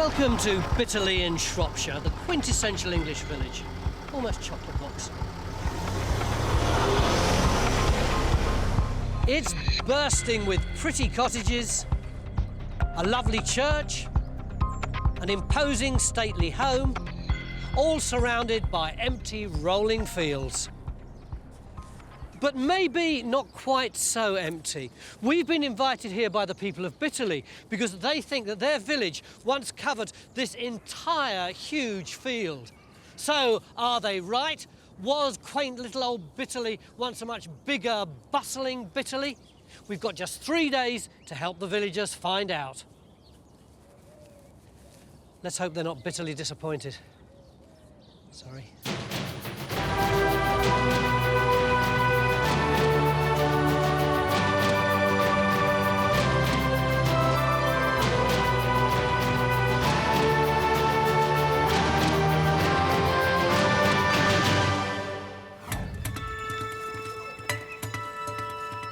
Welcome to Bitterley in Shropshire, the quintessential English village. Almost chocolate box. It's bursting with pretty cottages, a lovely church, an imposing stately home, all surrounded by empty rolling fields. But maybe not quite so empty. We've been invited here by the people of Bitterley because they think that their village once covered this entire huge field. So, are they right? Was quaint little old Bitterley once a much bigger, bustling Bitterley? We've got just 3 days to help the villagers find out. Let's hope they're not bitterly disappointed. Sorry.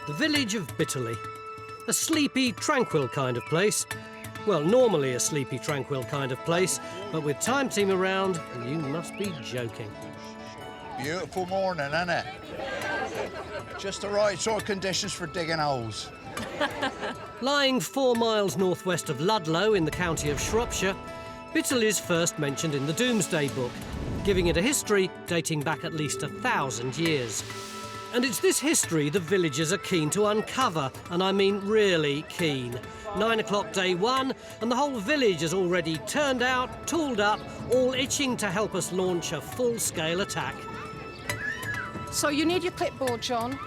The village of Bitterley. A sleepy, tranquil kind of place. Well, normally a sleepy, tranquil kind of place, but with Time Team around, you must be joking. Beautiful morning, isn't it? Just the right sort of conditions for digging holes. Lying 4 miles northwest of Ludlow in the county of Shropshire, Bitterley's first mentioned in the Domesday Book, giving it a history dating back at least 1,000 years. And it's this history the villagers are keen to uncover, and I mean really keen. 9 o'clock day one, and the whole village is already turned out, tooled up, all itching to help us launch a full-scale attack. So you need your clipboard, John.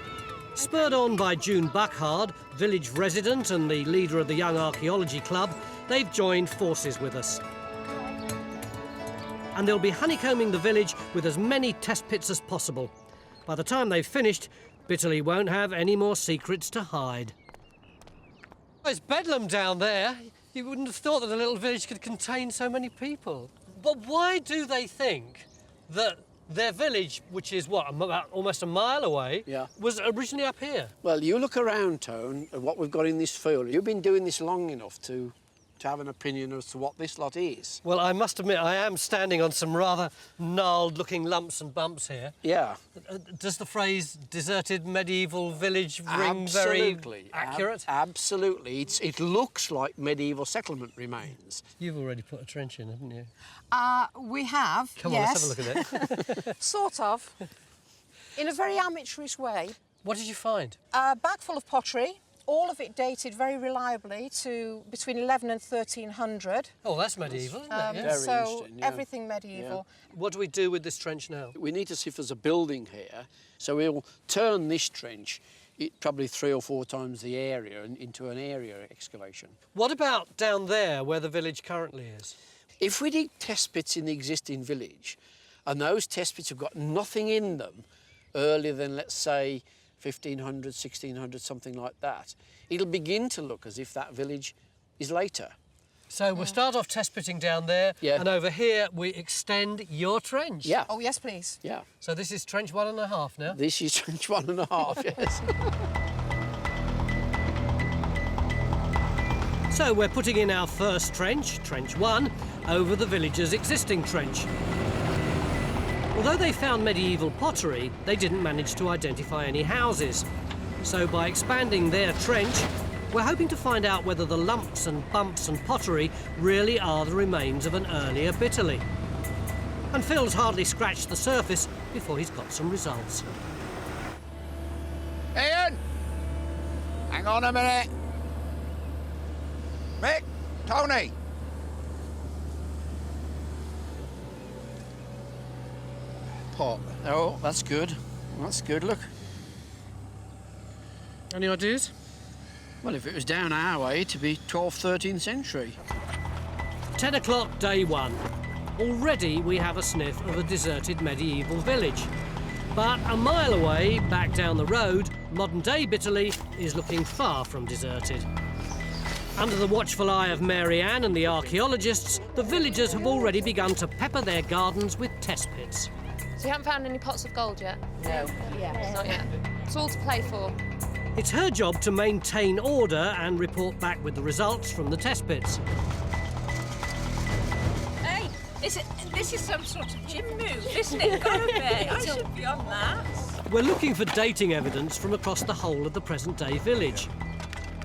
Spurred on by June Buckhard, village resident and the leader of the Young Archeology Club, they've joined forces with us. And they'll be honeycombing the village with as many test pits as possible. By the time they've finished, Bitterley won't have any more secrets to hide. It's bedlam down there. You wouldn't have thought that a little village could contain so many people. But why do they think that their village, which is, what, about almost a mile away, was originally up here? Well, you look around town at what we've got in this field. You've been doing this long enough to have an opinion as to what this lot is. Well, I must admit, I am standing on some rather gnarled-looking lumps and bumps here. Yeah. Does the phrase deserted medieval village ring very accurate? Absolutely. It looks like medieval settlement remains. You've already put a trench in, haven't you? We have, Come on, let's have a look at it. Sort of. In a very amateurish way. What did you find? A bag full of pottery. All of it dated very reliably to between 11 and 1300. Oh, that's medieval, isn't it? Very so interesting, yeah. everything medieval. Yeah. What do we do with this trench now? We need to see if there's a building here. So we'll turn this trench probably 3 or 4 times the area into an area excavation. What about down there where the village currently is? If we dig test pits in the existing village and those test pits have got nothing in them earlier than, let's say, 1500, 1600, something like that, it'll begin to look as if that village is later. So we'll start off test pitting down there, and over here we extend your trench. Yeah. Oh, yes, please. Yeah. So this is trench 1.5 now? This is trench 1.5, yes. So we're putting in our first trench, trench 1, over the villagers' existing trench. Although they found medieval pottery, they didn't manage to identify any houses. So by expanding their trench, we're hoping to find out whether the lumps and bumps and pottery really are the remains of an earlier Bitterley. And Phil's hardly scratched the surface before he's got some results. Ian! Hang on a minute. Mick, Tony. Pot. Oh, that's good. That's good, look. Any ideas? Well, if it was down our way, to be 12th, 13th century. 10 o'clock, day 1. Already we have a sniff of a deserted medieval village. But a mile away, back down the road, modern-day Bitterley is looking far from deserted. Under the watchful eye of Mary Ann and the archaeologists, the villagers have already begun to pepper their gardens with test pits. So you haven't found any pots of gold yet? No. Not yet. It's all to play for. It's her job to maintain order and report back with the results from the test pits. This is some sort of gym move, isn't it? Gotta be. I should be on that. We're looking for dating evidence from across the whole of the present-day village.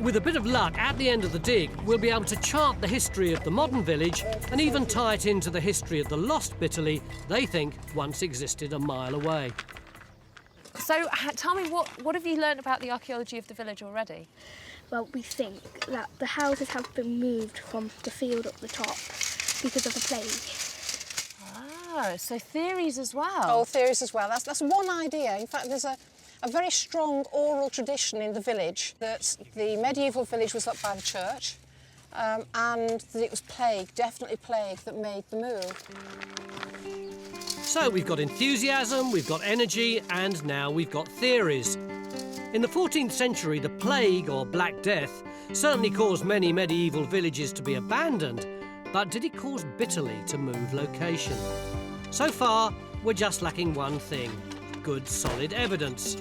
With a bit of luck, at the end of the dig, we'll be able to chart the history of the modern village and even tie it into the history of the lost Bitterley they think once existed a mile away. So, tell me, what have you learnt about the archaeology of the village already? Well, we think that the houses have been moved from the field up the top because of a plague. Ah, so theories as well. Oh, theories as well. That's one idea. In fact, there's a very strong oral tradition in the village that the medieval village was up by the church and that it was plague, definitely plague, that made the move. So we've got enthusiasm, we've got energy, and now we've got theories. In the 14th century, the plague, or Black Death, certainly caused many medieval villages to be abandoned, but did it cause Bitterley to move location? So far, we're just lacking one thing: good, solid evidence.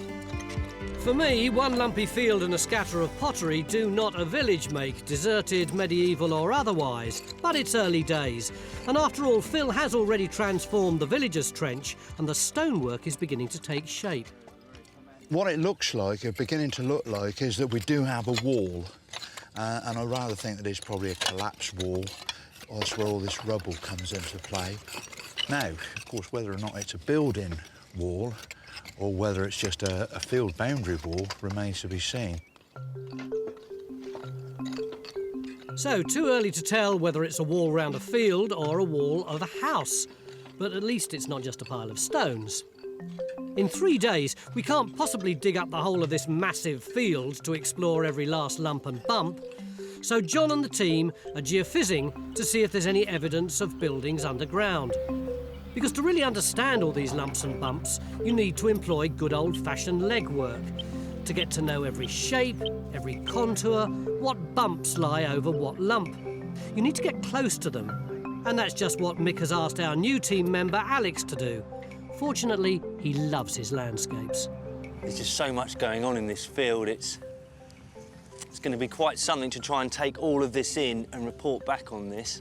For me, one lumpy field and a scatter of pottery do not a village make, deserted, medieval or otherwise. But it's early days, and after all, Phil has already transformed the villagers' trench and the stonework is beginning to take shape. What it looks like, or beginning to look like, is that we do have a wall. And I rather think that it's probably a collapsed wall. That's where all this rubble comes into play. Now, of course, whether or not it's a building wall or whether it's just a field boundary wall remains to be seen. So, too early to tell whether it's a wall round a field or a wall of a house. But at least it's not just a pile of stones. In 3 days, we can't possibly dig up the whole of this massive field to explore every last lump and bump. So John and the team are geophysics to see if there's any evidence of buildings underground. Because to really understand all these lumps and bumps, you need to employ good old-fashioned legwork to get to know every shape, every contour, what bumps lie over what lump. You need to get close to them, and that's just what Mick has asked our new team member Alex to do. Fortunately, he loves his landscapes. There's just so much going on in this field. It's going to be quite something to try and take all of this in and report back on this.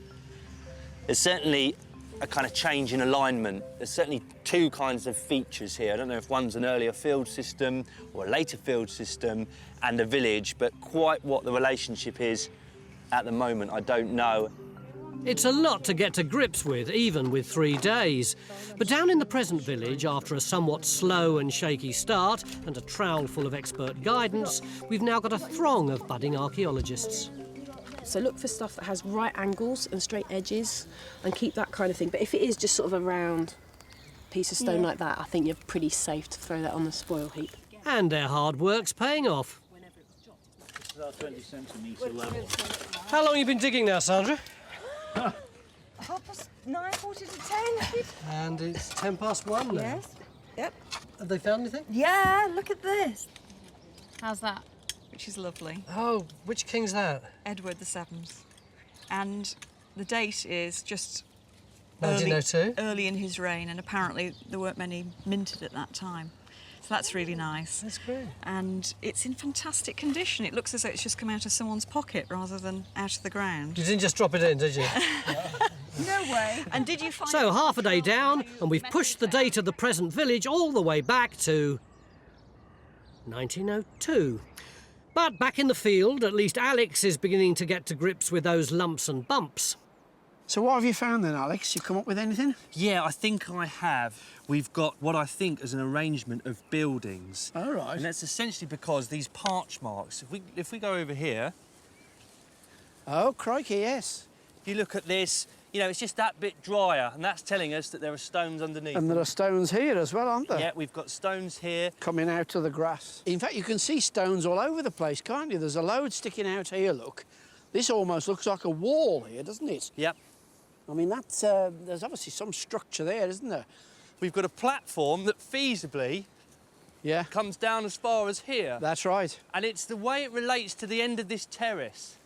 There's certainly a kind of change in alignment. There's certainly two kinds of features here. I don't know if one's an earlier field system or a later field system and a village, but quite what the relationship is at the moment, I don't know. It's a lot to get to grips with, even with 3 days. But down in the present village, after a somewhat slow and shaky start and a trowel full of expert guidance, we've now got a throng of budding archaeologists. So look for stuff that has right angles and straight edges and keep that kind of thing. But if it is just sort of a round piece of stone like that, I think you're pretty safe to throw that on the spoil heap. And their hard work's paying off. This is our 20 centimetre level. How long have you been digging now, Sandra? 9:30 to 10. And it's 1:10 now. Yes. Yep. Have they found anything? Yeah, look at this. How's that? Which is lovely. Oh, which king's that? Edward VII. And the date is just 1902? early in his reign, and apparently there weren't many minted at that time. So that's really nice. That's great. And it's in fantastic condition. It looks as though it's just come out of someone's pocket rather than out of the ground. You didn't just drop it in, did you? No way. And did you find... So, half a day down, and we've pushed the date of the present village all the way back to 1902. But back in the field, at least Alex is beginning to get to grips with those lumps and bumps. So what have you found then, Alex? You come up with anything? Yeah, I think I have. We've got what I think is an arrangement of buildings. All right. And that's essentially because these parch marks, if we go over here... Oh, crikey, yes. You look at this, you know, it's just that bit drier, and that's telling us that there are stones underneath. And there are stones here as well, aren't there? Yeah, we've got stones here. Coming out of the grass. In fact, you can see stones all over the place, can't you? There's a load sticking out here, look. This almost looks like a wall here, doesn't it? Yep. I mean, that's, there's obviously some structure there, isn't there? We've got a platform that feasibly comes down as far as here. That's right. And it's the way it relates to the end of this terrace.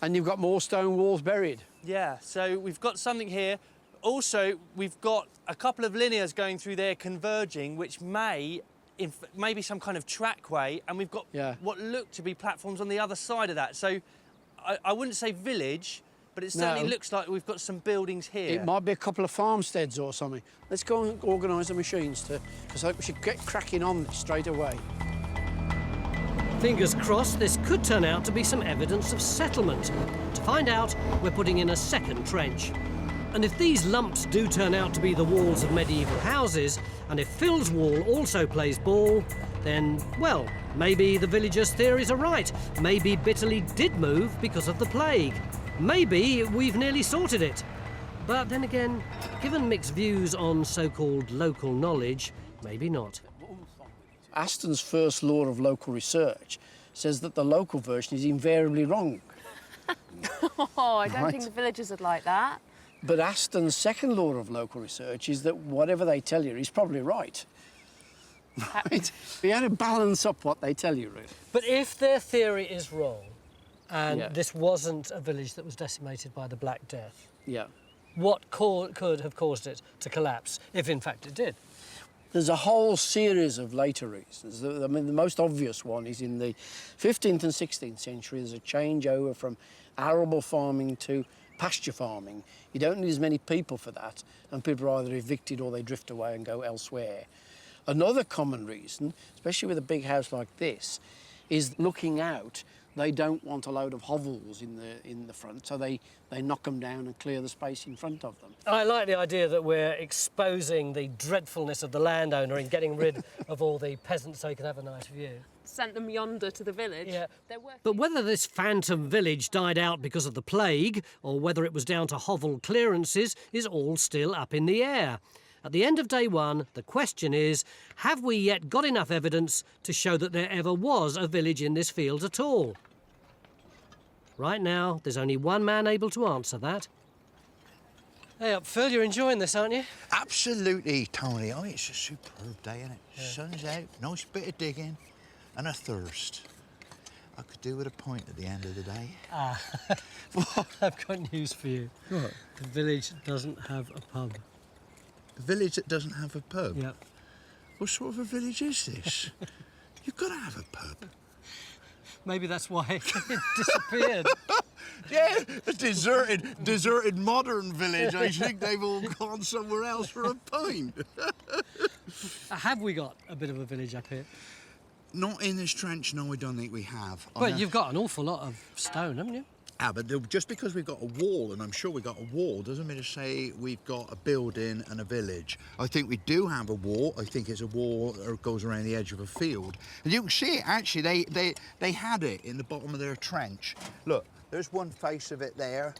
And you've got more stone walls buried. Yeah, so we've got something here. Also, we've got a couple of linears going through there converging, which may be some kind of trackway, and we've got what look to be platforms on the other side of that. So I wouldn't say village, but it certainly No. looks like we've got some buildings here. It might be a couple of farmsteads or something. Let's go and organise the machines because I think we should get cracking on this straight away. Fingers crossed this could turn out to be some evidence of settlement. To find out, we're putting in a second trench. And if these lumps do turn out to be the walls of medieval houses, and if Phil's wall also plays ball, then, well, maybe the villagers' theories are right. Maybe Bitterley did move because of the plague. Maybe we've nearly sorted it. But then again, given mixed views on so-called local knowledge, maybe not. Aston's first law of local research says that the local version is invariably wrong. Oh, I don't think the villagers would like that. But Aston's second law of local research is that whatever they tell you is probably right. Right? You have to balance up what they tell you, really. But if their theory is wrong, and Yeah. this wasn't a village that was decimated by the Black Death, Yeah. what could have caused it to collapse, if in fact it did? There's a whole series of later reasons. I mean, the most obvious one is in the 15th and 16th century, there's a changeover from arable farming to pasture farming. You don't need as many people for that, and people are either evicted or they drift away and go elsewhere. Another common reason, especially with a big house like this, is looking out. They don't want a load of hovels in the front, so they knock them down and clear the space in front of them. I like the idea that we're exposing the dreadfulness of the landowner and getting rid of all the peasants so he can have a nice view. Sent them yonder to the village. Yeah. They're working. But whether this phantom village died out because of the plague or whether it was down to hovel clearances is all still up in the air. At the end of day one, the question is, have we yet got enough evidence to show that there ever was a village in this field at all? Right now, there's only one man able to answer that. Hey up, Phil, you're enjoying this, aren't you? Absolutely, Tony. Oh, it's a superb day, isn't it? Yeah. Sun's out, nice bit of digging, and a thirst. I could do with a pint at the end of the day. Ah, I've got news for you. What? The village doesn't have a pub. A village that doesn't have a pub? Yep. What sort of a village is this? You've got to have a pub. Maybe that's why it disappeared. Yeah, a deserted modern village. I think they've all gone somewhere else for a pint. Have we got a bit of a village up here? Not in this trench, no, I don't think we have. Well, you've got an awful lot of stone, haven't you? Ah, but just because we've got a wall, and I'm sure we've got a wall, doesn't mean to say we've got a building and a village. I think we do have a wall. I think it's a wall that goes around the edge of a field. And you can see it, actually, they had it in the bottom of their trench. Look, there's one face of it there,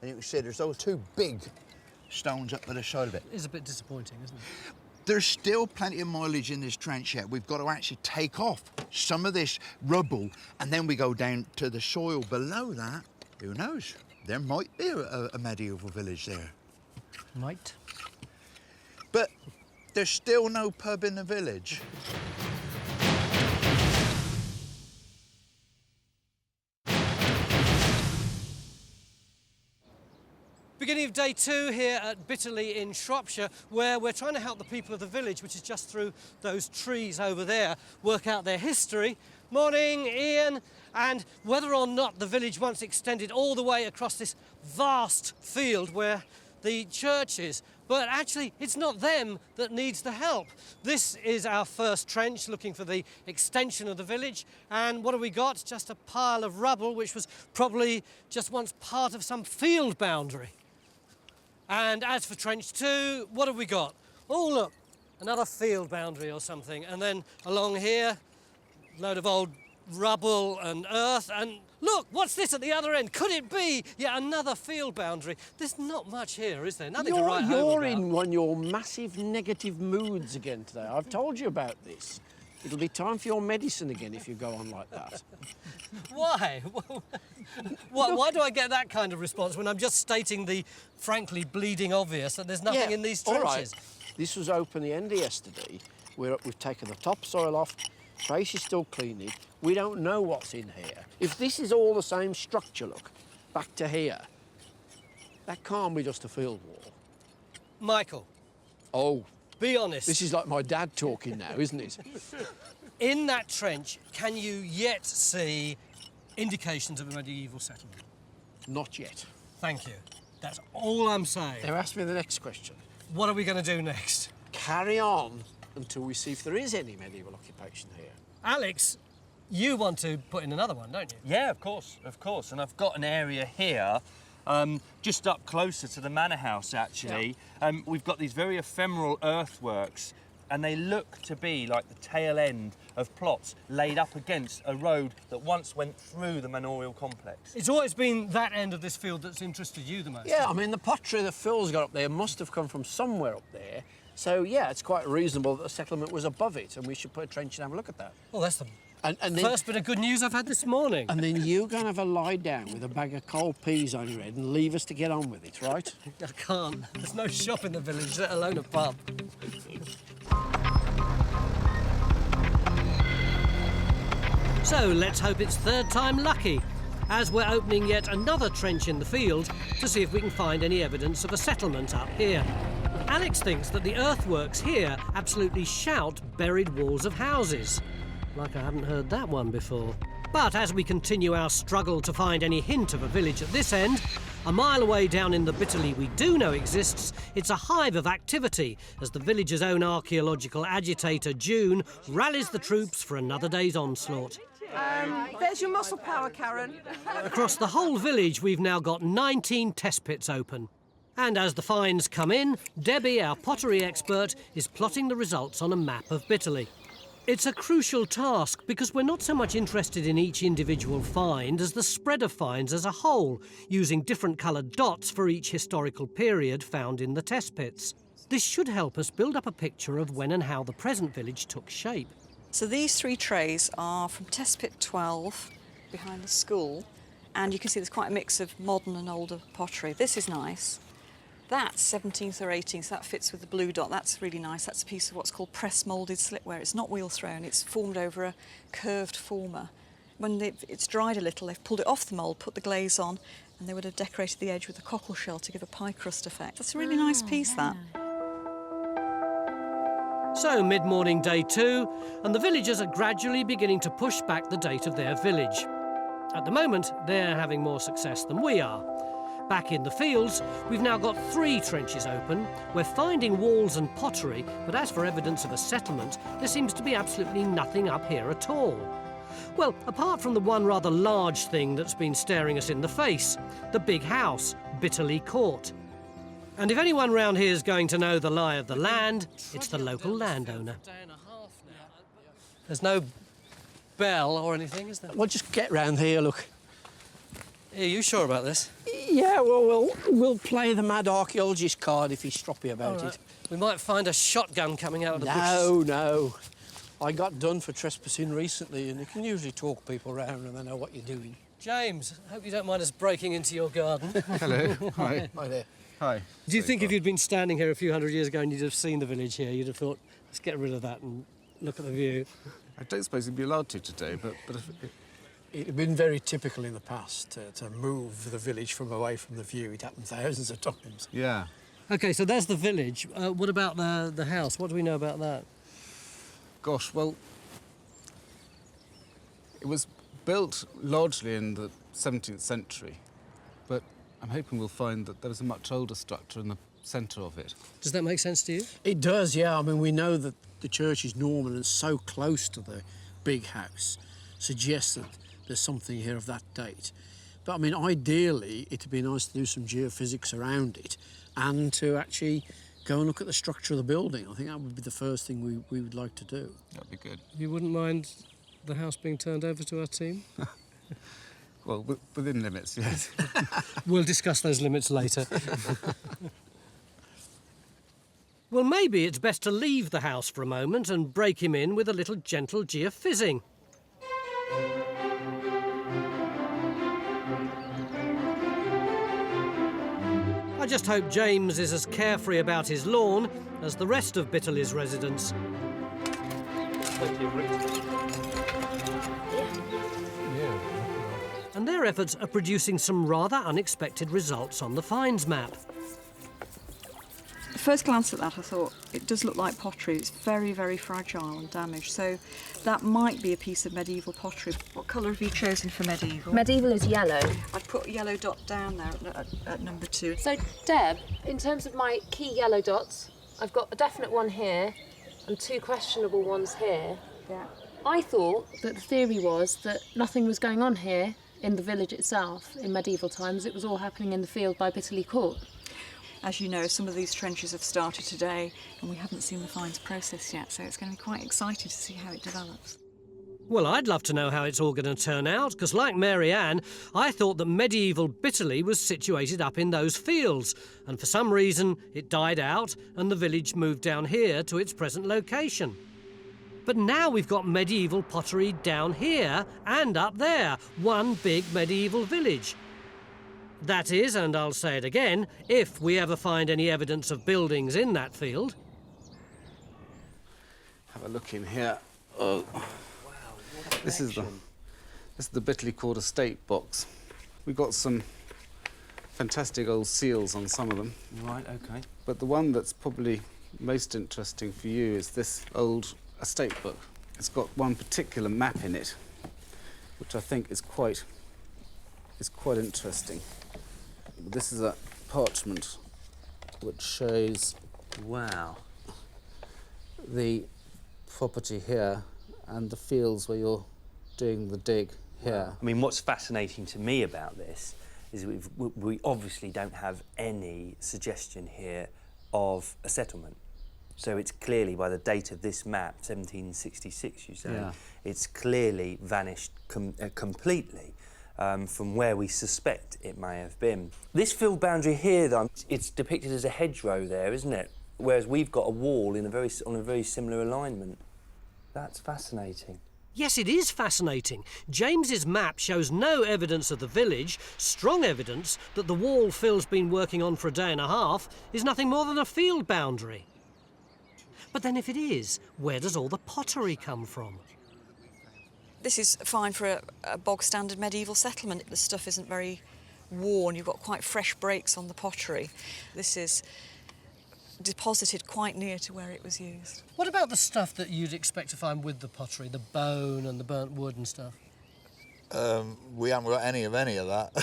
and you can see there's those two big stones up by the side of it. It is a bit disappointing, isn't it? There's still plenty of mileage in this trench yet. We've got to actually take off some of this rubble and then we go down to the soil below that. Who knows? There might be a medieval village there. Might. But there's still no pub in the village. Beginning of day two here at Bitterley in Shropshire, where we're trying to help the people of the village, which is just through those trees over there, work out their history. Morning, Ian. And whether or not the village once extended all the way across this vast field where the church is. But actually, it's not them that needs the help. This is our first trench looking for the extension of the village. And what have we got? Just a pile of rubble, which was probably just once part of some field boundary. And as for trench two, what have we got? Oh, look, another field boundary or something. And then along here, load of old rubble and earth. And look, what's this at the other end? Could it be yet another field boundary? There's not much here, is there? Nothing to write home You're about. in one of your massive negative moods again today. I've told you about this. It'll be time for your medicine again if you go on like that. Why? Why do I get that kind of response when I'm just stating the frankly bleeding obvious that there's nothing in these trenches? All right. This was open the end of yesterday. We've taken the topsoil off. Trace is still cleaning. We don't know what's in here. If this is all the same structure, look, back to here, that can't be just a field wall. Michael. Oh. Be honest. This is like my dad talking now, isn't it? In that trench, can you yet see indications of a medieval settlement? Not yet. Thank you. That's all I'm saying. Now ask me the next question. What are we going to do next? Carry on until we see if there is any medieval occupation here. Alex, you want to put in another one, don't you? Yeah, of course. And I've got an area here, just up closer to the manor house, actually. Yeah. We've got these very ephemeral earthworks, and they look to be like the tail end of plots laid up against a road that once went through the manorial complex. It's always been that end of this field that's interested you the most. Yeah, I mean, the pottery that Phil's got up there must have come from somewhere up there. So, yeah, it's quite reasonable that the settlement was above it, and we should put a trench and have a look at that. Well, that's the and then, first bit of good news I've had this morning. And then you go and have a lie down with a bag of cold peas on your head and leave us to get on with it, right? I can't. There's no shop in the village, let alone a pub. So let's hope it's third time lucky, as we're opening yet another trench in the field to see if we can find any evidence of a settlement up here. Alex thinks that the earthworks here absolutely shout buried walls of houses. Like I haven't heard that one before. But as we continue our struggle to find any hint of a village at this end, a mile away down in the Bitterley we do know exists, it's a hive of activity as the village's own archaeological agitator, June, rallies the troops for another day's onslaught. There's your muscle power, Karen. Across the whole village, we've now got 19 test pits open. And as the finds come in, Debbie, our pottery expert, is plotting the results on a map of Bitterley. It's a crucial task because we're not so much interested in each individual find as the spread of finds as a whole, using different coloured dots for each historical period found in the test pits. This should help us build up a picture of when and how the present village took shape. So these 3 trays are from test pit 12 behind the school, and you can see there's quite a mix of modern and older pottery. This is nice. That's 17th or 18th, so that fits with the blue dot. That's really nice. That's a piece of what's called press moulded slipware. It's not wheel thrown, it's formed over a curved former. When it's dried a little, they've pulled it off the mould, put the glaze on, and they would have decorated the edge with a cockle shell to give a pie crust effect. That's a really nice piece, that. So, mid-morning day 2, and the villagers are gradually beginning to push back the date of their village. At the moment, they're having more success than we are. Back in the fields, we've now got 3 trenches open. We're finding walls and pottery, but as for evidence of a settlement, there seems to be absolutely nothing up here at all. Well, apart from the one rather large thing that's been staring us in the face, the big house, Bitterley Court. And if anyone round here is going to know the lie of the land, it's the local landowner. There's no bell or anything, is there? Well, just get round here, look. Are you sure about this? Yeah, well, we'll play the mad archaeologist card if he's stroppy about it. We might find a shotgun coming out of the bushes. No. I got done for trespassing recently, and you can usually talk people round and they know what you're doing. James, I hope you don't mind us breaking into your garden. Hello. Hi. Hi there. Hi. Do you think if you'd been standing here a few hundred years ago and you'd have seen the village here, you'd have thought, let's get rid of that and look at the view? I don't suppose you'd be allowed to today, but if it had been very typical in the past to move the village from away from the view. It happened thousands of times. Yeah. OK, so there's the village. What about the house? What do we know about that? Gosh, well, it was built largely in the 17th century, but I'm hoping we'll find that there was a much older structure in the centre of it. Does that make sense to you? It does, yeah. I mean, we know that the church is Norman and so close to the big house suggests that there's something here of that date. But, I mean, ideally, it'd be nice to do some geophysics around it and to actually go and look at the structure of the building. I think that would be the first thing we would like to do. That'd be good. You wouldn't mind the house being turned over to our team? Well, within limits, yes. We'll discuss those limits later. Well, maybe it's best to leave the house for a moment and break him in with a little gentle geophysics. I just hope James is as carefree about his lawn as the rest of Bitterley's residents. And their efforts are producing some rather unexpected results on the finds map. first glance at that, I thought it does look like pottery. It's very, very fragile and damaged. So that might be a piece of medieval pottery. What colour have you chosen for medieval? Medieval is yellow. I'd put a yellow dot down there at number 2. So, Deb, in terms of my key yellow dots, I've got a definite one here and 2 questionable ones here. Yeah. I thought that the theory was that nothing was going on here in the village itself in medieval times. It was all happening in the field by Bitterley Court. As you know, some of these trenches have started today and we haven't seen the finds processed yet, so it's going to be quite exciting to see how it develops. Well, I'd love to know how it's all going to turn out, because like Mary Ann, I thought that medieval Bitterley was situated up in those fields, and for some reason it died out and the village moved down here to its present location. But now we've got medieval pottery down here and up there, one big medieval village. That is, and I'll say it again, if we ever find any evidence of buildings in that field. Have a look in here. Oh. This is the Bitterley Court estate box. We've got some fantastic old seals on some of them. Right, OK. But the one that's probably most interesting for you is this old estate book. It's got one particular map in it, which I think is quite interesting. This is a parchment which shows, wow, the property here and the fields where you're doing the dig here. I mean, what's fascinating to me about this is we obviously don't have any suggestion here of a settlement. So it's clearly, by the date of this map, 1766, you say, it's clearly vanished completely from where we suspect it may have been. This field boundary here, though, it's depicted as a hedgerow there, isn't it? Whereas we've got a wall on a very similar alignment. That's fascinating. Yes, it is fascinating. James's map shows no evidence of the village, strong evidence that the wall Phil's been working on for a day and a half is nothing more than a field boundary. But then if it is, where does all the pottery come from? This is fine for a bog-standard medieval settlement. The stuff isn't very worn. You've got quite fresh breaks on the pottery. This is deposited quite near to where it was used. What about the stuff that you'd expect to find with the pottery, the bone and the burnt wood and stuff? We haven't got any of that.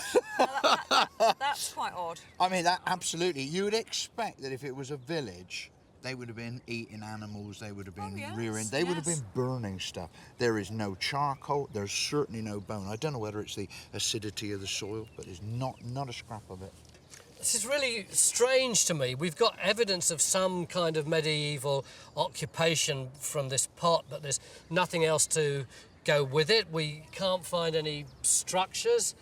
That's quite odd. I mean, that absolutely. You would expect that if it was a village, they would have been eating animals, they would have been rearing, they would have been burning stuff. There is no charcoal, there's certainly no bone. I don't know whether it's the acidity of the soil, but there's not a scrap of it. This is really strange to me. We've got evidence of some kind of medieval occupation from this pot, but there's nothing else to go with it. We can't find any structures.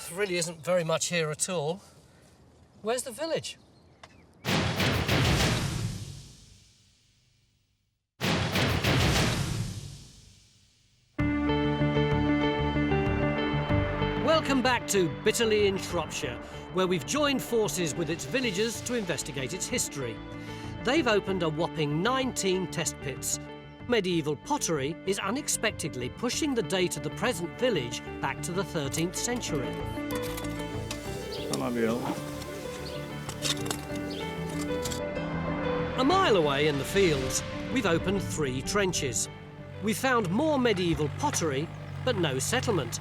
There really isn't very much here at all. Where's the village? Welcome back to Bitterley in Shropshire, where we've joined forces with its villagers to investigate its history. They've opened a whopping 19 test pits. Medieval pottery is unexpectedly pushing the date of the present village back to the 13th century. Hello, Bill. A mile away in the fields, we've opened 3 trenches. We've found more medieval pottery, but no settlement.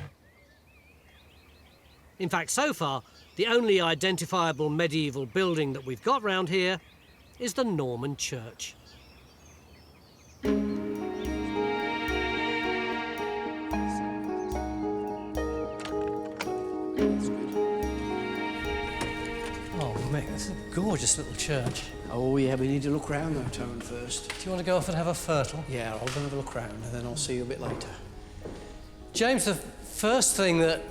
In fact, so far, the only identifiable medieval building that we've got round here is the Norman church. Oh, Mick, this is a gorgeous little church. Oh, yeah, we need to look round though, Tone, first. Do you want to go off and have a fertile? Yeah, I'll go and have a look round and then I'll see you a bit later. James, the first thing that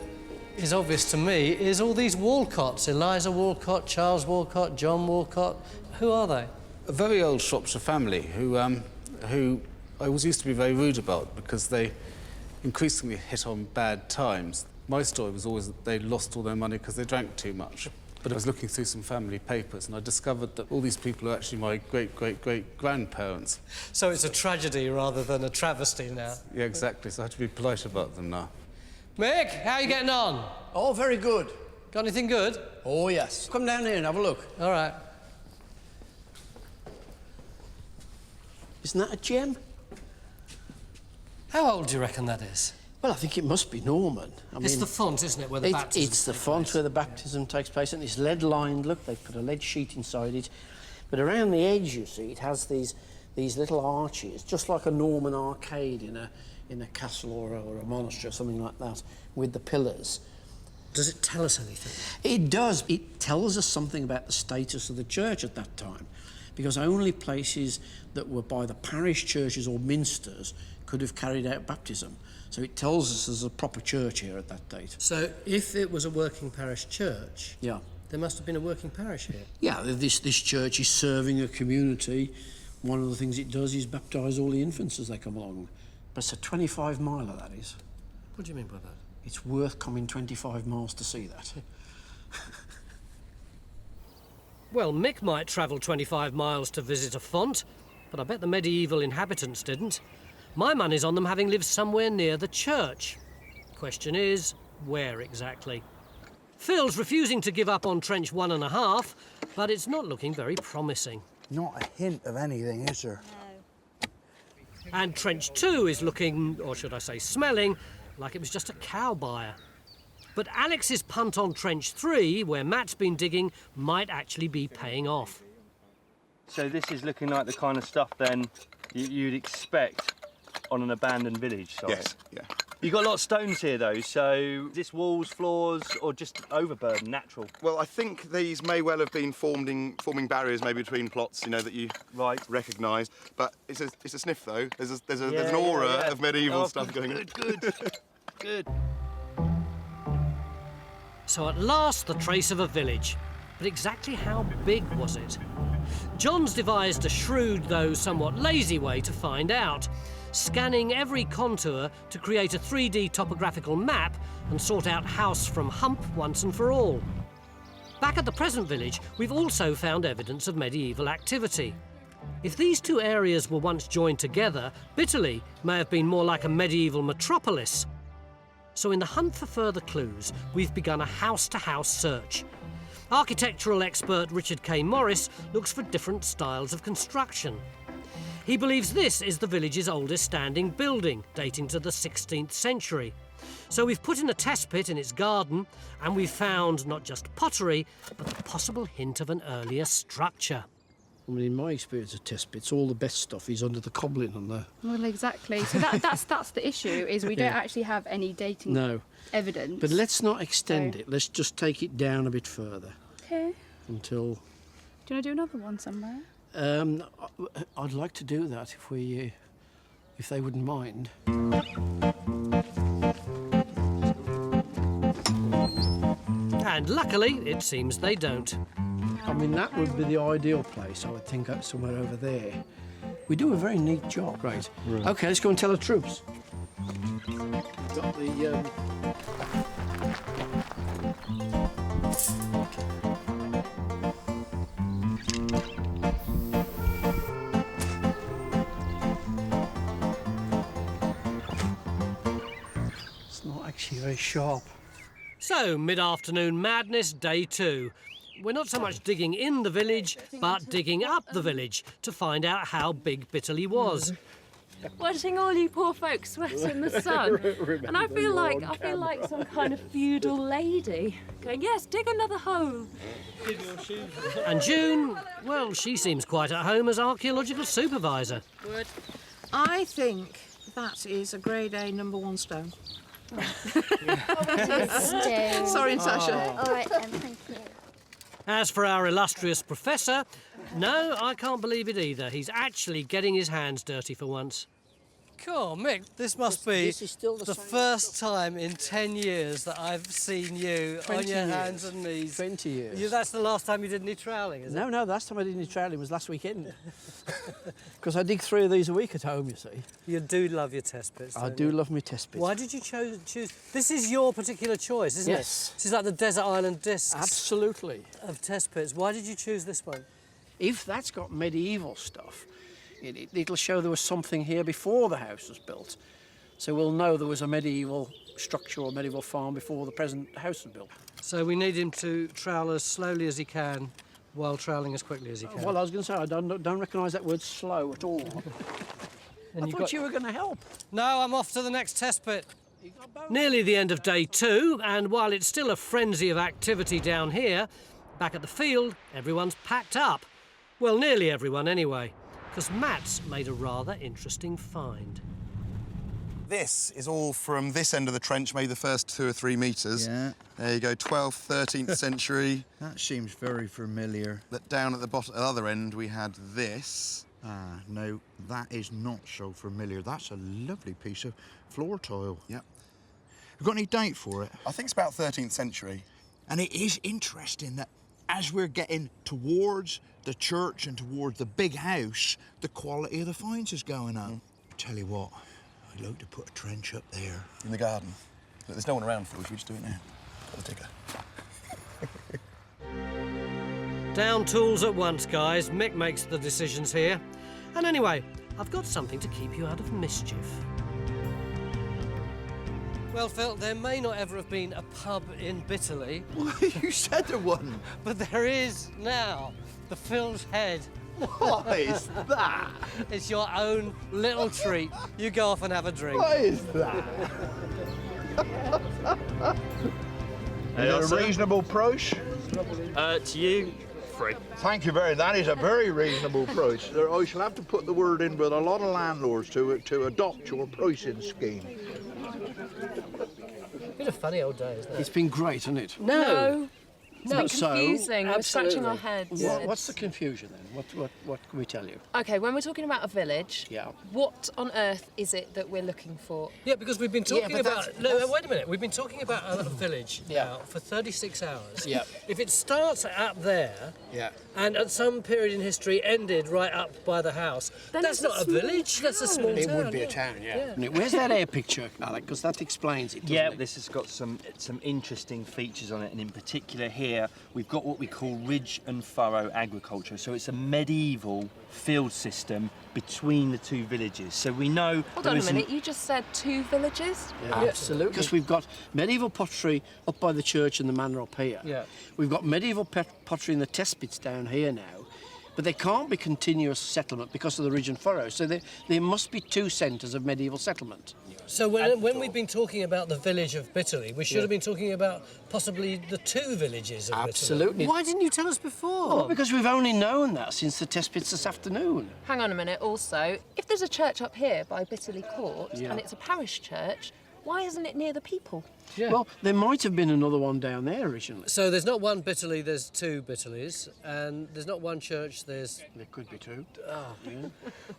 is obvious to me is all these Walcotts. Eliza Walcott, Charles Walcott, John Walcott. Who are they? A very old Shropshire family who I always used to be very rude about because they increasingly hit on bad times. My story was always that they lost all their money because they drank too much. But I was looking through some family papers and I discovered that all these people are actually my great-great-great-grandparents. So it's a tragedy rather than a travesty now. Yeah, exactly. So I have to be polite about them now. Mick, how are you getting on? Oh, very good. Got anything good? Oh, yes. Come down here and have a look. All right. Isn't that a gem? How old do you reckon that is? Well, I think it must be Norman. It's the font, isn't it, where the baptism It's the font where the baptism takes place, and it's lead-lined. Look, they've put a lead sheet inside it. But around the edge, you see, it has these little arches, just like a Norman arcade in a castle or a monastery or something like that, with the pillars. Does it tell us anything? It does. It tells us something about the status of the church at that time, because only places that were by the parish churches or minsters could have carried out baptism. So it tells us there's a proper church here at that date. So if it was a working parish church, yeah, there must have been a working parish here. Yeah, this church is serving a community. One of the things it does is baptise all the infants as they come along. But it's a 25-miler, that is. What do you mean by that? It's worth coming 25 miles to see that. Well, Mick might travel 25 miles to visit a font, but I bet the medieval inhabitants didn't. My money's on them having lived somewhere near the church. Question is, where exactly? Phil's refusing to give up on trench 1.5, but it's not looking very promising. Not a hint of anything, is there? No. And trench 2 is looking, or should I say smelling, like it was just a cow byre. But Alex's punt on trench 3, where Matt's been digging, might actually be paying off. So this is looking like the kind of stuff then you'd expect on an abandoned village site. Yes, yeah. You've got a lot of stones here though, so is this walls, floors, or just overburden, natural? Well, I think these may well have been forming barriers maybe between plots, you know, that you recognise. But it's a sniff though. There's an aura of medieval stuff going on. Good. So at last the trace of a village. But exactly how big was it? John's devised a shrewd, though somewhat lazy way to find out, scanning every contour to create a 3D topographical map and sort out house from hump once and for all. Back at the present village, we've also found evidence of medieval activity. If these two areas were once joined together, Bitterley may have been more like a medieval metropolis. So in the hunt for further clues, we've begun a house-to-house search. Architectural expert Richard K. Morris looks for different styles of construction. He believes this is the village's oldest standing building, dating to the 16th century. So we've put in a test pit in its garden, and we've found not just pottery, but the possible hint of an earlier structure. I mean, in my experience of test pits, all the best stuff is under the cobbling on there. Well, exactly. So that's the issue, is we don't actually have any dating evidence. But let's not extend it. Let's just take it down a bit further. Okay. Until... Do you want to do another one somewhere? I'd like to do that if they wouldn't mind. And luckily, it seems they don't. I mean, that would be the ideal place, I would think, somewhere over there. We do a very neat job. Right. OK, let's go and tell the troops. Got the... It's not actually very sharp. So, mid-afternoon madness, day 2. We're not so much digging in the village, but digging up the village to find out how big Bitterley was. Watching all you poor folks sweat in the sun, and I feel like some kind of feudal lady going, yes, dig another hole. And June, well, she seems quite at home as archaeological supervisor. Good. I think that is a grade A #1 stone. Sorry, Natasha. All right then, thank you. As for our illustrious professor, no, I can't believe it either. He's actually getting his hands dirty for once. Cool, Mick, this must be the first time in 10 years that I've seen you on your hands and knees. 20 years. That's the last time you did any troweling, is it? No, the last time I did any troweling was last weekend. Because I dig 3 of these a week at home, you see. You do love your test pits, I do love my test pits. Why did you choose... This is your particular choice, isn't it? Yes. This is like the desert island discs. Absolutely. Of test pits. Why did you choose this one? If that's got medieval stuff, it'll show there was something here before the house was built. So we'll know there was a medieval structure or medieval farm before the present house was built. So we need him to trowel as slowly as he can while trowelling as quickly as you can. Well, I was going to say, I don't recognise that word slow at all. I thought you were going to help. No, I'm off to the next test pit. Nearly the end of day 2, and while it's still a frenzy of activity down here, back at the field, everyone's packed up. Well, nearly everyone anyway, because Matt's made a rather interesting find. This is all from this end of the trench, maybe the first 2 or 3 metres. Yeah. There you go, 12th, 13th century. That seems very familiar. But down at the bottom, at the other end, we had this. Ah, no, that is not so familiar. That's a lovely piece of floor tile. Yep. You got any date for it? I think it's about 13th century. And it is interesting that as we're getting towards the church and towards the big house, the quality of the finds is going up. Tell you what, I'd like to put a trench up there. In the garden. Look, there's no one around for us, we just do it now. Got the digger. Down tools at once, guys. Mick makes the decisions here. And anyway, I've got something to keep you out of mischief. Well, Phil, there may not ever have been a pub in Bitterley. You said there wasn't. But there is now. The Phil's Head. What is that? It's your own little treat. You go off and have a drink. What is that? Is it a reasonable price? To you, free. Thank you very much. That is a very reasonable price. I shall have to put the word in with a lot of landlords to adopt your pricing scheme. It's been a funny old day, isn't it? It's been great, hasn't it? No. It's been So, confusing. We're scratching our absolutely. heads. What's the confusion then? What can we tell you? Okay, when we're talking about a village, what on earth is it that we're looking for? Yeah, because we've been talking but about... No, wait a minute. We've been talking about a village now for 36 hours. Yeah. If it starts up there and at some period in history ended right up by the house, Then that's it's a not a small village, that's a small It town. would be a town, yeah. Where's that air picture, Alec? Because that explains it, doesn't it? This has got some interesting features on it, and in particular here, we've got what we call ridge and furrow agriculture. So it's a medieval field system between the two villages. So we know... Hold on a minute, you just said 2 villages? Yeah, absolutely. Because we've got medieval pottery up by the church and the manor up here. Yeah. We've got medieval pottery in the test pits down here now. But they can't be continuous settlement because of the ridge and furrow. So there must be 2 centres of medieval settlement. So when we've been talking about the village of Bitterley, we should have been talking about possibly the 2 villages of Absolutely. Bitterley. Why didn't you tell us before? Well, because we've only known that since the test pits this afternoon. Hang on a minute, also, if there's a church up here by Bitterley Court Yeah. and it's a parish church, why isn't it near the people? Yeah. Well, there might have been another one down there originally. So there's not one Bitterley, there's 2 Bitterleys, and there's not one church, there's... There could be 2. Oh. Yeah.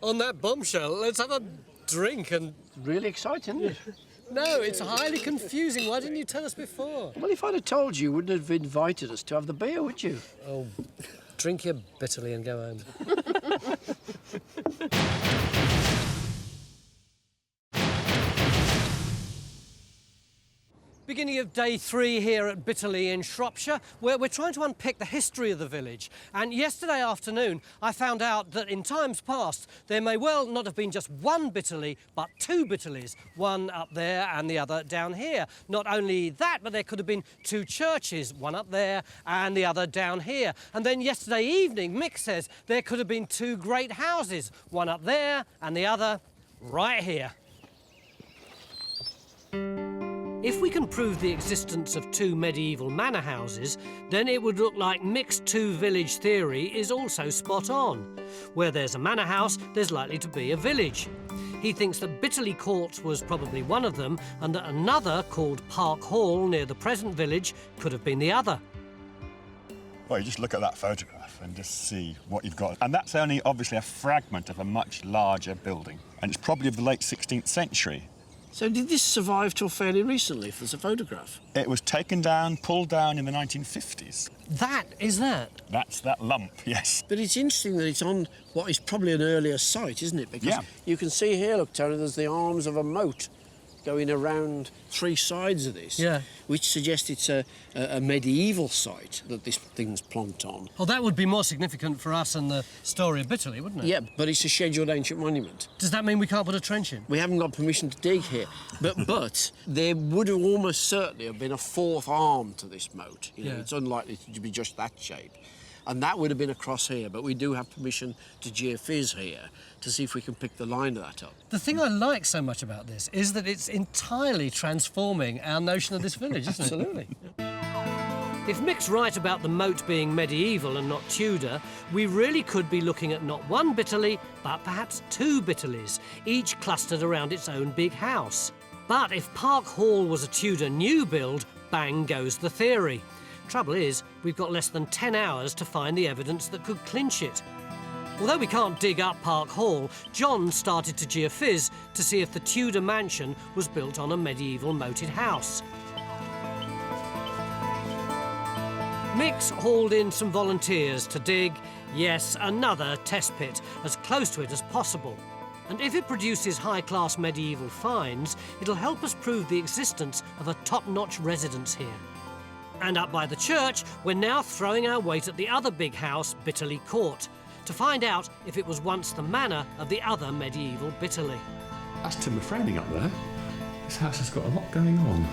On that bombshell, let's have a drink and... Really exciting, isn't it? No, it's highly confusing. Why didn't you tell us before? Well, if I'd have told you, you wouldn't have invited us to have the beer, would you? Oh, drink your Bitterley and go home. Beginning of day 3 here at Bitterley in Shropshire, where we're trying to unpick the history of the village. And yesterday afternoon, I found out that in times past, there may well not have been just one Bitterley, but 2 Bitterleys, one up there and the other down here. Not only that, but there could have been 2 churches, one up there and the other down here. And then yesterday evening, Mick says there could have been 2 great houses, one up there and the other right here. If we can prove the existence of 2 medieval manor houses, then it would look like Mick's 2-village theory is also spot on. Where there's a manor house, there's likely to be a village. He thinks that Bitterley Court was probably one of them, and that another, called Park Hall, near the present village, could have been the other. Well, you just look at that photograph and just see what you've got. And that's only obviously a fragment of a much larger building. And it's probably of the late 16th century. So did this survive till fairly recently, if there's a photograph? It was taken down, pulled down in the 1950s. That is that? That's that lump, yes. But it's interesting that it's on what is probably an earlier site, isn't it? Because you can see here, look, Tony, there's the arms of a moat going around 3 sides of this, which suggests it's a medieval site that this thing's plonked on. Well, that would be more significant for us and the story of Bitterley, wouldn't it? Yeah, but it's a scheduled ancient monument. Does that mean we can't put a trench in? We haven't got permission to dig here, but there would have almost certainly have been a 4th arm to this moat. You know, it's unlikely to be just that shape. And that would have been across here, but we do have permission to geophys here to see if we can pick the line of that up. The thing I like so much about this is that it's entirely transforming our notion of this village, isn't it? Absolutely. If Mick's right about the moat being medieval and not Tudor, we really could be looking at not one Bitterley, but perhaps two Bitterleys, each clustered around its own big house. But if Park Hall was a Tudor new build, bang goes the theory. Trouble is, we've got less than 10 hours to find the evidence that could clinch it. Although we can't dig up Park Hall, John started to geophys to see if the Tudor mansion was built on a medieval moated house. Mick's hauled in some volunteers to dig, yes, another test pit, as close to it as possible. And if it produces high-class medieval finds, it'll help us prove the existence of a top-notch residence here. And up by the church, we're now throwing our weight at the other big house, Bitterley Court, to find out if it was once the manor of the other medieval Bitterley. That's timber framing up there. This house has got a lot going on.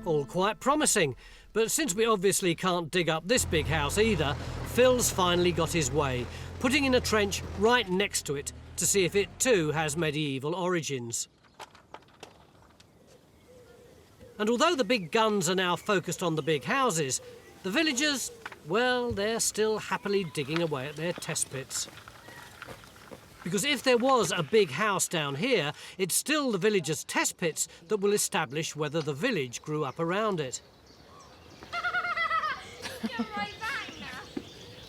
All quite promising, but since we obviously can't dig up this big house either, Phil's finally got his way, putting in a trench right next to it to see if it too has medieval origins. And although the big guns are now focused on the big houses, the villagers, well, they're still happily digging away at their test pits. Because if there was a big house down here, it's still the villagers' test pits that will establish whether the village grew up around it.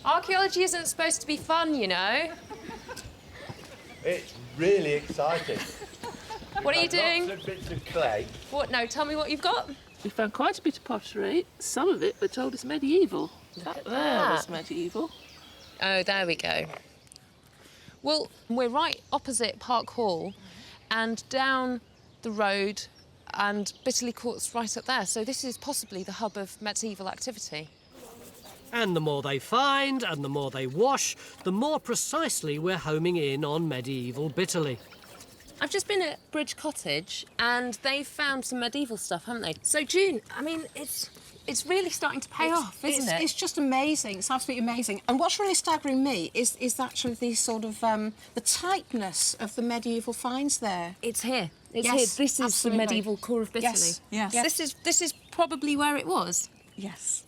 Archaeology isn't supposed to be fun, you know. It's really exciting. What are you doing? Lots of bits of clay. What? No, tell me what you've got. We found quite a bit of pottery. Some of it we're told is medieval. That there was medieval. Oh, there we go. Well, we're right opposite Park Hall and down the road, and Bitterley Court's right up there, so this is possibly the hub of medieval activity. And the more they find and the more they wash, the more precisely we're homing in on medieval Bitterley. I've just been at Bridge Cottage and they've found some medieval stuff, haven't they? So, June, I mean, it's really starting to pay off, isn't it? It's just amazing. It's absolutely amazing. And what's really staggering me is actually the sort of the tightness of the medieval finds there. It's here. It's Yes, here. This is absolutely. the medieval core of Bitterley. Yes. Yes. This is probably where it was. Yes.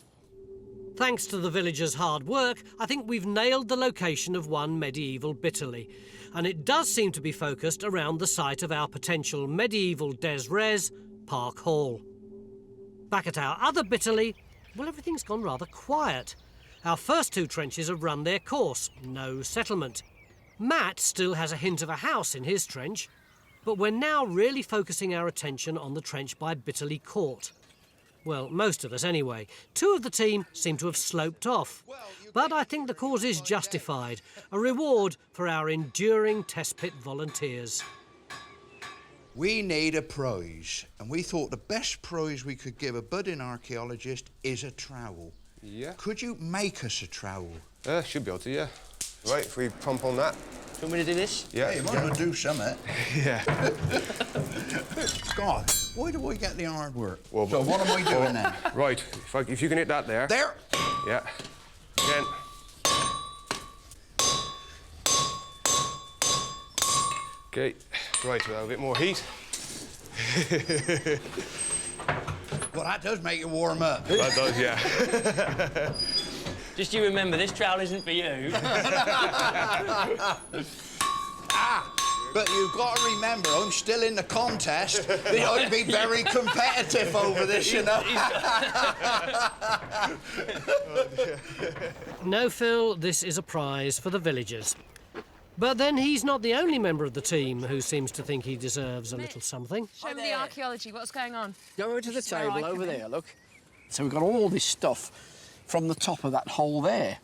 Thanks to the villagers' hard work, I think we've nailed the location of one medieval Bitterley. And it does seem to be focused around the site of our potential medieval des res, Park Hall. Back at our other Bitterley, well, everything's gone rather quiet. Our first two trenches have run their course, no settlement. Matt still has a hint of a house in his trench, but we're now really focusing our attention on the trench by Bitterley Court. Well, most of us anyway. Two of the team seem to have sloped off. But I think the cause is justified, a reward for our enduring test pit volunteers. We need a prize, and we thought the best prize we could give a budding archaeologist is a trowel. Yeah. Could you make us a trowel? Should be able to, yeah. Right, if we pump on that. Do you want me to do this? Yeah. You might as well do something. Yeah. God, why do I get the hard work? Well, so what am I doing then? Right, if you can hit that there. There! Yeah. Again. Okay, right, we'll have a bit more heat. Well, that does make you warm up. That does, yeah. Just you remember, this trowel isn't for you. But you've got to remember, I'm still in the contest. I'd be very competitive over this, you know. No, Phil, this is a prize for the villagers. But then he's not the only member of the team who seems to think he deserves a little something. Show me the archaeology. What's going on? Go over to the table over there, look. So we've got all this stuff from the top of that hole there.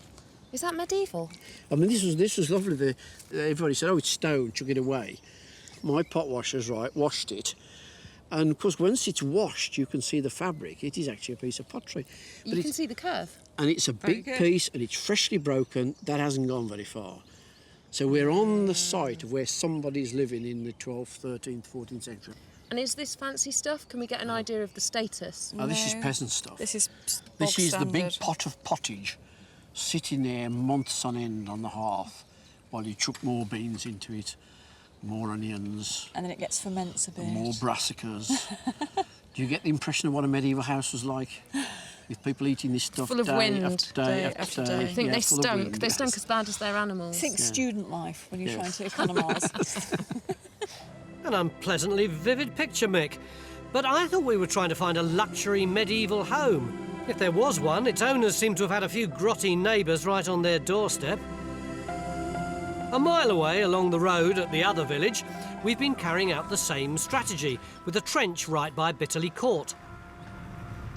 Is that medieval? I mean, this was lovely. Everybody said, oh, it's stone, chuck it away. My pot washers, right, washed it. And, of course, once it's washed, you can see the fabric. It is actually a piece of pottery. You can see the curve. And it's a big piece, and it's freshly broken. That hasn't gone very far. So we're on the site of where somebody's living in the 12th, 13th, 14th century. And is this fancy stuff? Can we get an idea of the status? Oh, this is peasant stuff. This is This is the big standard. pot of pottage sitting there months on end on the hearth while you chuck more beans into it, more onions. And then it gets ferments a bit. More brassicas. Do you get the impression of what a medieval house was like? With people eating this stuff Full of day wind, after day after day. I think Yeah, they full of stunk. wind, They yes. stunk as bad as their animals. Think student life when you're Yes. trying to economise. An unpleasantly vivid picture, Mick. But I thought we were trying to find a luxury medieval home. If there was one, its owners seem to have had a few grotty neighbours right on their doorstep. A mile away along the road at the other village, we've been carrying out the same strategy, with a trench right by Bitterley Court.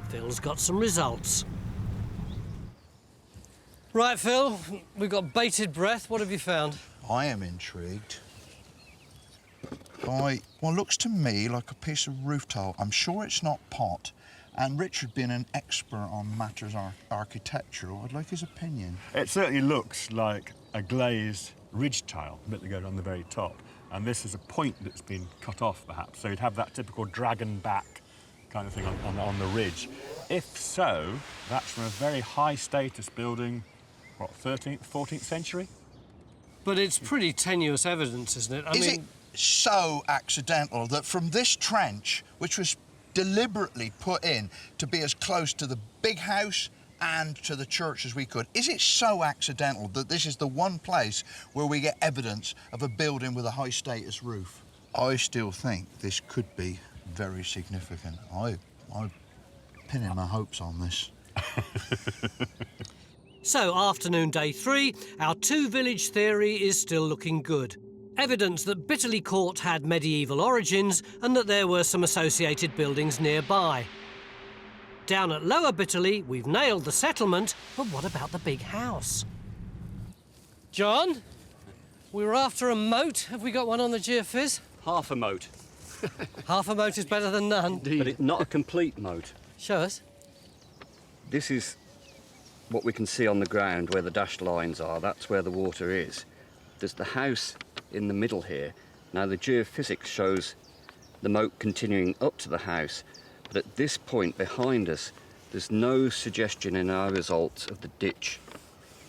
Phil's got some results. Right, Phil, we've got bated breath. What have you found? I am intrigued by what looks to me like a piece of roof tile. I'm sure it's not pot. And Richard, being an expert on matters architectural, I'd like his opinion. It certainly looks like a glazed ridge tile, the bit that goes on the very top. And this is a point that's been cut off, perhaps. So you'd have that typical dragon back kind of thing on the ridge. If so, that's from a very high status building, what, 13th, 14th century? But it's pretty tenuous evidence, isn't it? Is it so accidental that from this trench, which was deliberately put in to be as close to the big house and to the church as we could, is it so accidental that this is the one place where we get evidence of a building with a high status roof? I still think this could be very significant. I'm pinning my hopes on this. So, afternoon day 3, our two-village theory is still looking good. Evidence that Bitterley Court had medieval origins and that there were some associated buildings nearby. Down at Lower Bitterley, we've nailed the settlement, but what about the big house? John, we were after a moat. Have we got one on the geophys? Half a moat. Half a moat is better than none. But it's not a complete moat. Show us. This is what we can see on the ground where the dashed lines are. That's where the water is. There's the house in the middle here. Now the geophysics shows the moat continuing up to the house, but at this point behind us, there's no suggestion in our results of the ditch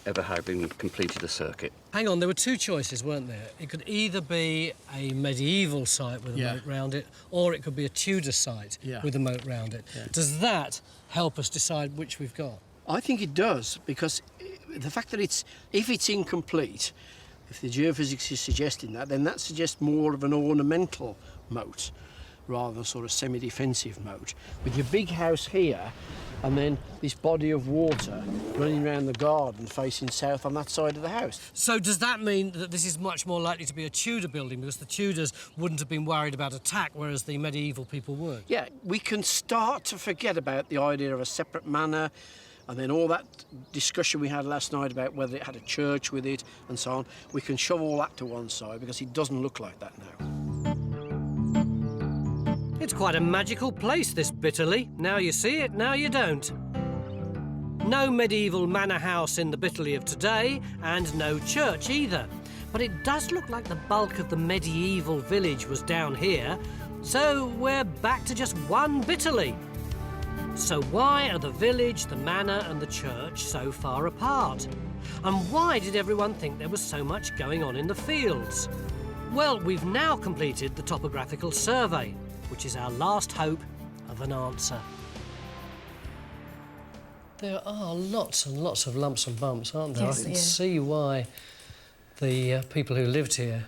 ever having completed a circuit. Hang on, there were two choices, weren't there? It could either be a medieval site with a moat round it, or it could be a Tudor site with a moat round it. Does that help us decide which we've got? I think it does, because the fact that if it's incomplete, if the geophysics is suggesting that, then that suggests more of an ornamental moat rather than sort of semi-defensive moat. With your big house here, and then this body of water running around the garden facing south on that side of the house. So does that mean that this is much more likely to be a Tudor building because the Tudors wouldn't have been worried about attack, whereas the medieval people would? Yeah, we can start to forget about the idea of a separate manor, and then all that discussion we had last night about whether it had a church with it and so on. We can shove all that to one side because it doesn't look like that now. It's quite a magical place, this Bitterley. Now you see it, now you don't. No medieval manor house in the Bitterley of today, and no church either. But it does look like the bulk of the medieval village was down here, so we're back to just one Bitterley. So why are the village, the manor and the church so far apart? And why did everyone think there was so much going on in the fields? Well, we've now completed the Topographical Survey, which is our last hope of an answer. There are lots and lots of lumps and bumps, aren't there? Yes, I can see why the people who lived here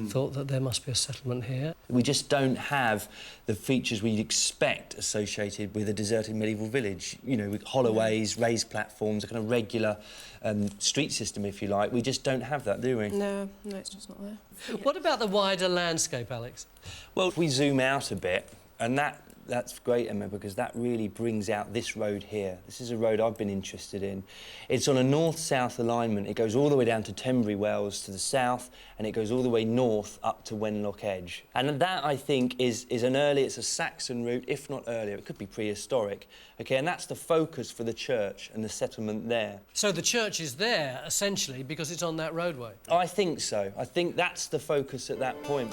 thought that there must be a settlement here. We just don't have the features we'd expect associated with a deserted medieval village. You know, with holloways, raised platforms, a kind of regular street system, if you like. We just don't have that, do we? No, it's just not there. What about the wider landscape, Alex? Well, if we zoom out a bit, and that's great, Emma, because that really brings out this road here. This is a road I've been interested in. It's on a north-south alignment. It goes all the way down to Tenbury Wells to the south, and it goes all the way north up to Wenlock Edge. And that, I think, is it's a Saxon route, if not earlier. It could be prehistoric. OK, and that's the focus for the church and the settlement there. So the church is there, essentially, because it's on that roadway? I think so. I think that's the focus at that point.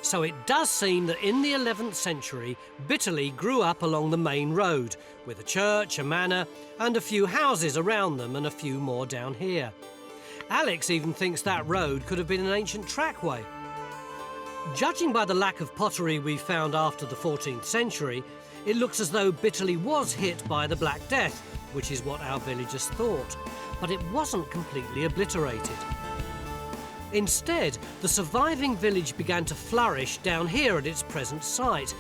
So it does seem that in the 11th century, Bitterley grew up along the main road, with a church, a manor, and a few houses around them and a few more down here. Alex even thinks that road could have been an ancient trackway. Judging by the lack of pottery we found after the 14th century, it looks as though Bitterley was hit by the Black Death, which is what our villagers thought, but it wasn't completely obliterated. Instead, the surviving village began to flourish down here at its present site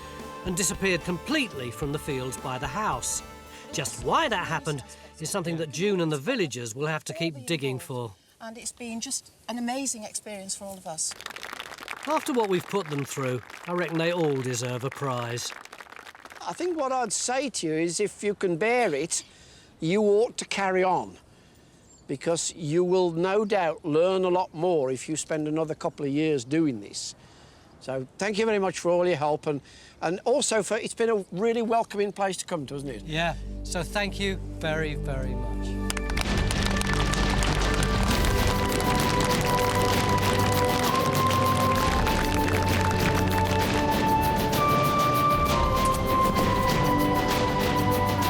and disappeared completely from the fields by the house. Just why that happened is something that June and the villagers will have to keep digging for. And it's been just an amazing experience for all of us. After what we've put them through, I reckon they all deserve a prize. I think what I'd say to you is if you can bear it, you ought to carry on, because you will no doubt learn a lot more if you spend another couple of years doing this. So thank you very much for all your help, and also for it's been a really welcoming place to come to, hasn't it? Yeah, so thank you very, very much.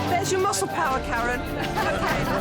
There's your muscle power, Karen. OK.